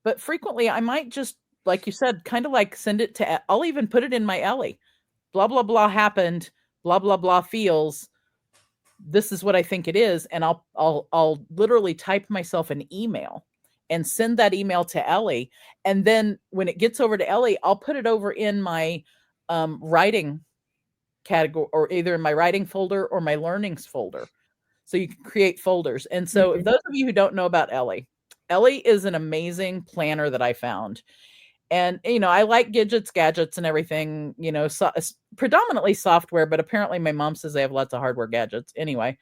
but frequently I might just, like you said, kind of like send it to, I'll even put it in my Ellie. Blah, blah, blah happened. Blah, blah, blah feels. This is what I think it is. And I'll literally type myself an email and send that email to Ellie. And then when it gets over to Ellie, I'll put it over in my writing category, or either in my writing folder or my learnings folder. So you can create folders. And so Mhm. those of you who don't know about Ellie, Ellie is an amazing planner that I found. And, I like gadgets and everything, predominantly software, but apparently my mom says they have lots of hardware gadgets. Anyway,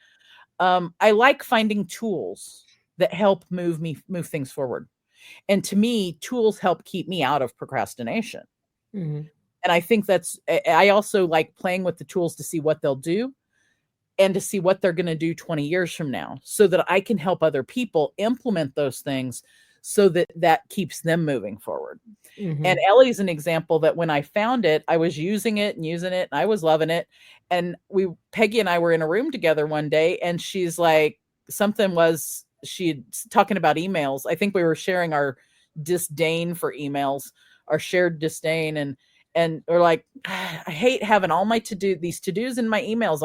I like finding tools that help move things forward. And to me, tools help keep me out of procrastination. Mhm. And I think I also like playing with the tools to see what they'll do and to see what they're going to do 20 years from now, so that I can help other people implement those things, so that that keeps them moving forward. And Mhm. Ellie's an example that when I found it, I was using it and I was loving it. And Peggy and I were in a room together one day, and she's like, she talking about emails. I think we were sharing our disdain for emails, our shared disdain. and or like, I hate having all my these to-dos in my emails.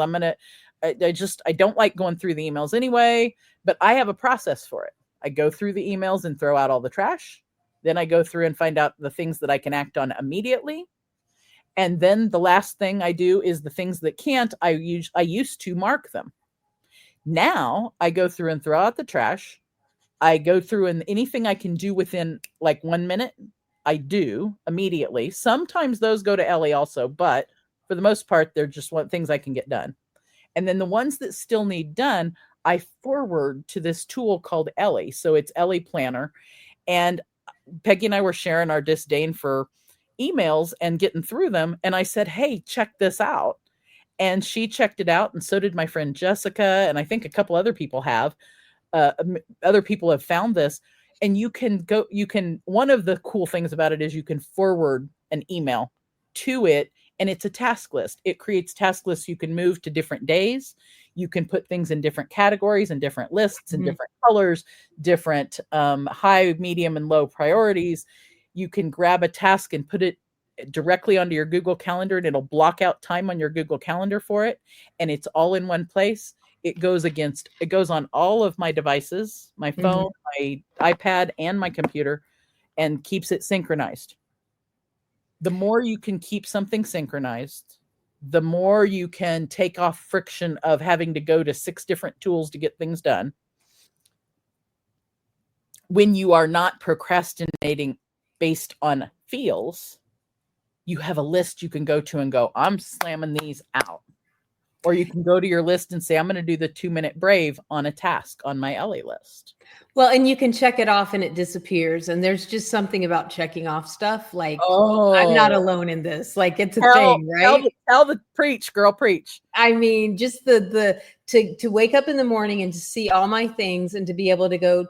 I don't like going through the emails anyway, but I have a process for it. I go through the emails and throw out all the trash. Then I go through and find out the things that I can act on immediately. And then the last thing I do is the things that can't, I used to mark them. Now I go through and throw out the trash. I go through and anything I can do within like 1 minute, I do immediately. Sometimes those go to Ellie also, but for the most part, they're just things I can get done. And then the ones that still need done, I forward to this tool called Ellie. So it's Ellie Planner. And Peggy and I were sharing our disdain for emails and getting through them. And I said, hey, check this out. And she checked it out. And so did my friend Jessica. And I think a couple other people have. Other people have found this. And one of the cool things about it is you can forward an email to it. And it's a task list. It creates task lists you can move to different days. You can put things in different categories and different lists and different colors, different high, medium, and low priorities. You can grab a task and put it directly onto your Google Calendar, and it'll block out time on your Google Calendar for it. And it's all in one place. It goes on all of my devices, my phone, my iPad, and my computer, and keeps it synchronized. The more you can keep something synchronized, the more you can take off friction of having to go to 6 different tools to get things done. When you are not procrastinating based on feels, you have a list you can go to and go, I'm slamming these out. Or you can go to your list and say, I'm going to do the 2-minute brave on a task on my Ellie list. Well, and you can check it off and it disappears. And there's just something about checking off stuff. Like, I'm not alone in this. Like, it's a thing, right? Tell the preach, girl, preach. I mean, just to wake up in the morning and to see all my things and to be able to go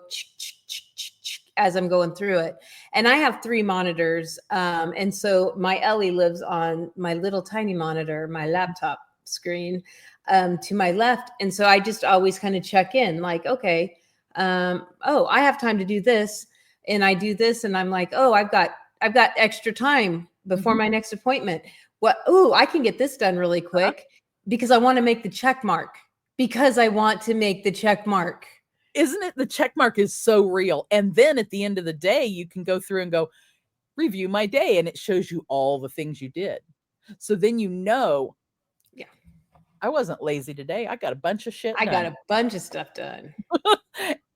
as I'm going through it. And I have 3 monitors. And so my Ellie lives on my little tiny monitor, my laptop screen to my left. And so I just always kind of check in like, okay, I have time to do this. And I do this and I'm like, I've got extra time before my next appointment. I can get this done really quick because I want to make the check mark. Isn't it? The check mark is so real. And then at the end of the day, you can go through and go review my day, and it shows you all the things you did. So then I wasn't lazy today. I got a bunch of shit done. I got a bunch of stuff done.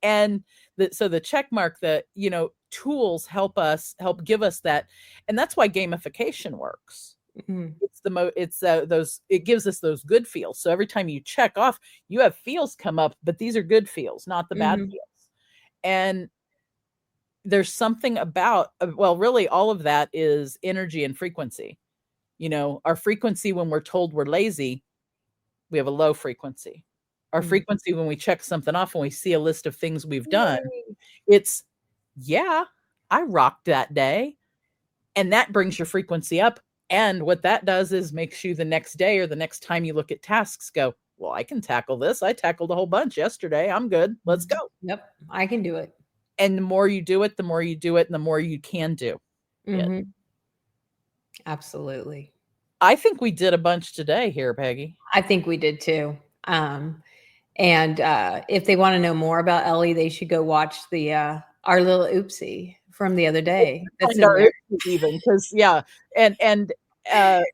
And so the check mark that, tools help give us that. And that's why gamification works. It gives us those good feels. So every time you check off, you have feels come up, but these are good feels, not the bad feels. And there's something about, really all of that is energy and frequency. Our frequency when we're told we're lazy, we have a low frequency. Our frequency when we check something off, when we see a list of things we've done, it's, I rocked that day. And that brings your frequency up. And what that does is makes you the next day or the next time you look at tasks go, well, I can tackle this. I tackled a whole bunch yesterday. I'm good. Let's go. Yep. I can do it. And the more you do it, the more you do it, and the more you can do it. Absolutely. I think we did a bunch today here, Peggy. I think we did too. And if they want to know more about Ellie, they should go watch our little oopsie from the other day. That's even because and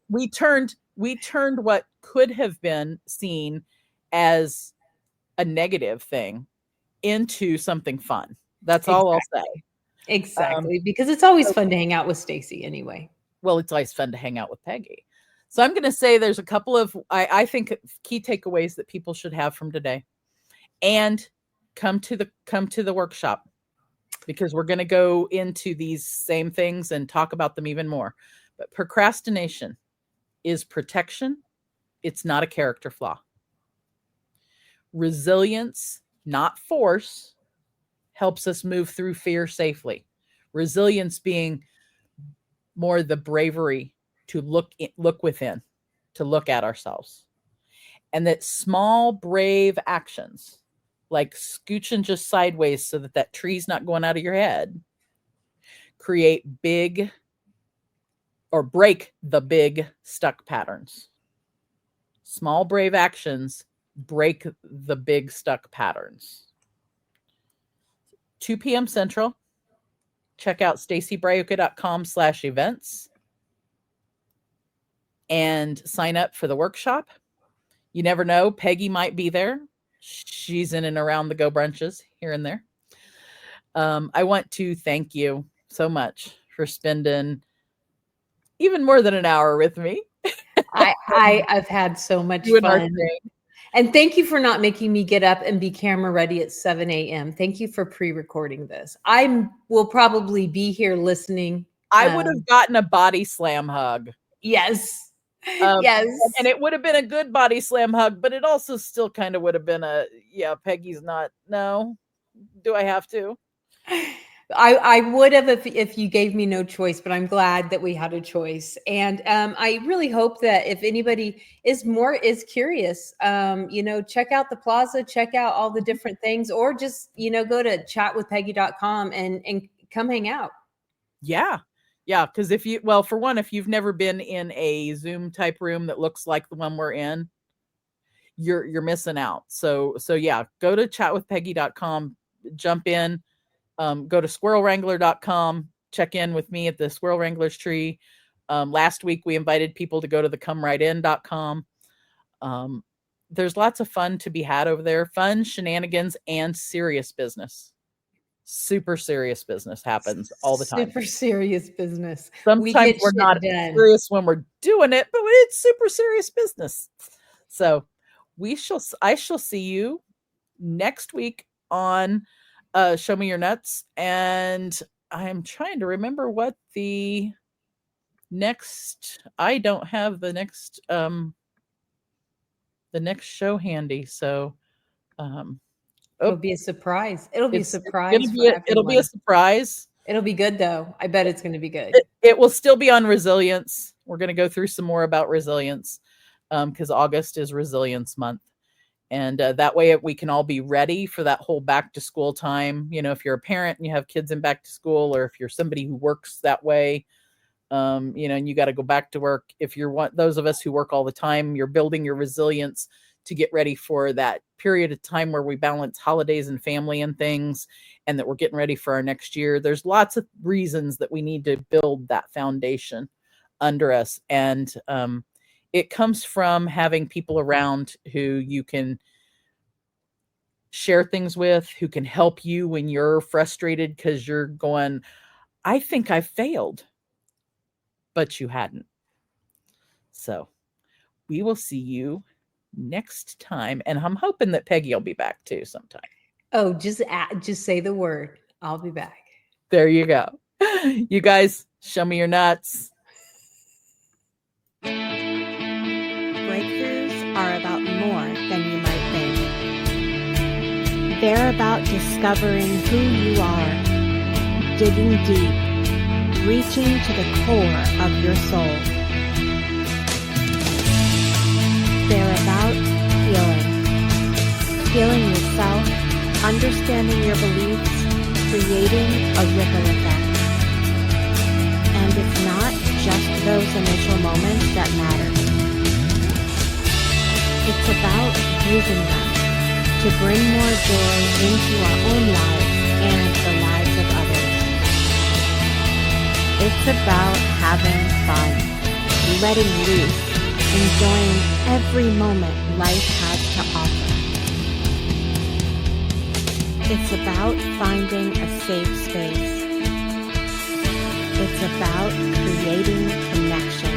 we turned what could have been seen as a negative thing into something fun. That's all I'll say. Exactly, because it's always fun to hang out with Stacy anyway. Well, it's always fun to hang out with Peggy. So I'm going to say there's a couple of, I think, key takeaways that people should have from today, and come to the workshop, because we're going to go into these same things and talk about them even more. But procrastination is protection. It's not a character flaw. Resilience, not force, helps us move through fear safely. Resilience being more the bravery to look within, to look at ourselves. And that small, brave actions, like scooching just sideways so that tree's not going out of your head, create big or break the big stuck patterns. Small, brave actions break the big stuck patterns. 2 p.m. Central. Check out stacybraiuca.com/events and sign up for the workshop. You never know, Peggy might be there. She's in and around the Go Brunches here and there. I want to thank you so much for spending even more than an hour with me. I've had so much Doing our fun. thing. And thank you for not making me get up and be camera ready at 7 a.m. Thank you for pre-recording this. I will probably be here listening. I would have gotten a body slam hug. Yes. Yes. And it would have been a good body slam hug, but it also still kind of would have been Peggy's not. No. Do I have to? I would have if you gave me no choice, but I'm glad that we had a choice. And I really hope that if anybody is curious, check out the plaza, check out all the different things, or just, go to chatwithpeggy.com and come hang out. Yeah. Yeah. Because if you've never been in a Zoom type room that looks like the one we're in, you're missing out. So yeah, go to chatwithpeggy.com, jump in. Go to squirrelwrangler.com, check in with me at the Squirrel Wranglers tree. Last week, we invited people to go to the comerightin.com. There's lots of fun to be had over there. Fun, shenanigans, and serious business. Super serious business happens all the time. Super serious business. Sometimes we're not serious when we're doing it, but it's super serious business. So I shall see you next week on Show Me Your Nuts, and I'm trying to remember what the next. I don't have the next show handy, so it'll be a surprise. It'll be a surprise. It'll be a surprise. It'll be good though. I bet it's going to be good. It will still be on resilience. We're going to go through some more about resilience because August is Resilience Month. And that way we can all be ready for that whole back to school time. If you're a parent and you have kids in back to school, or if you're somebody who works that way, and you got to go back to work. If you're those of us who work all the time, you're building your resilience to get ready for that period of time where we balance holidays and family and things, and that we're getting ready for our next year. There's lots of reasons that we need to build that foundation under us. And, it comes from having people around who you can share things with, who can help you when you're frustrated because you're going, I think I failed, but you hadn't. So we will see you next time. And I'm hoping that Peggy will be back too sometime. Oh, just say the word. I'll be back. There you go. You guys, show me your nuts. Breakthroughs are about more than you might think. They're about discovering who you are, digging deep, reaching to the core of your soul. They're about healing yourself, understanding your beliefs, creating a ripple effect. And it's not just those initial moments that matter. It's about using them to bring more joy into our own lives and the lives of others. It's about having fun, letting loose, enjoying every moment life has to offer. It's about finding a safe space. It's about creating connection.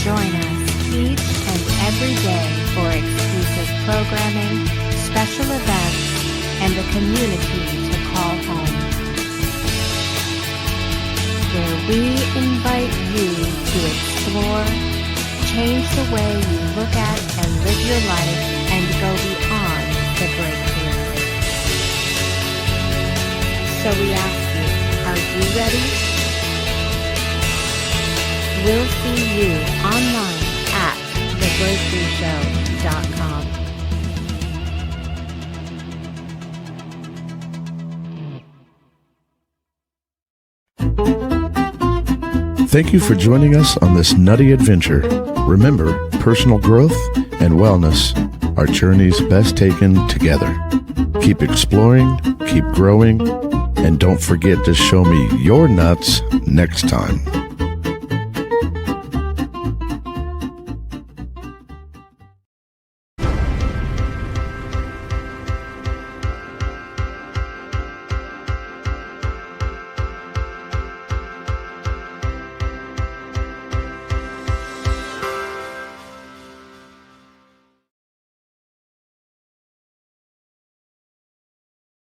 Join us each and every day for exclusive programming, special events, and a community to call home, where we invite you to explore, change the way you look at and live your life, and go beyond the breakthrough. So we ask you, are you ready? We'll see you online at thebreakthroughshow.com. Thank you for joining us on this nutty adventure. Remember, personal growth and wellness are journeys best taken together. Keep exploring, keep growing, and don't forget to show me your nuts next time.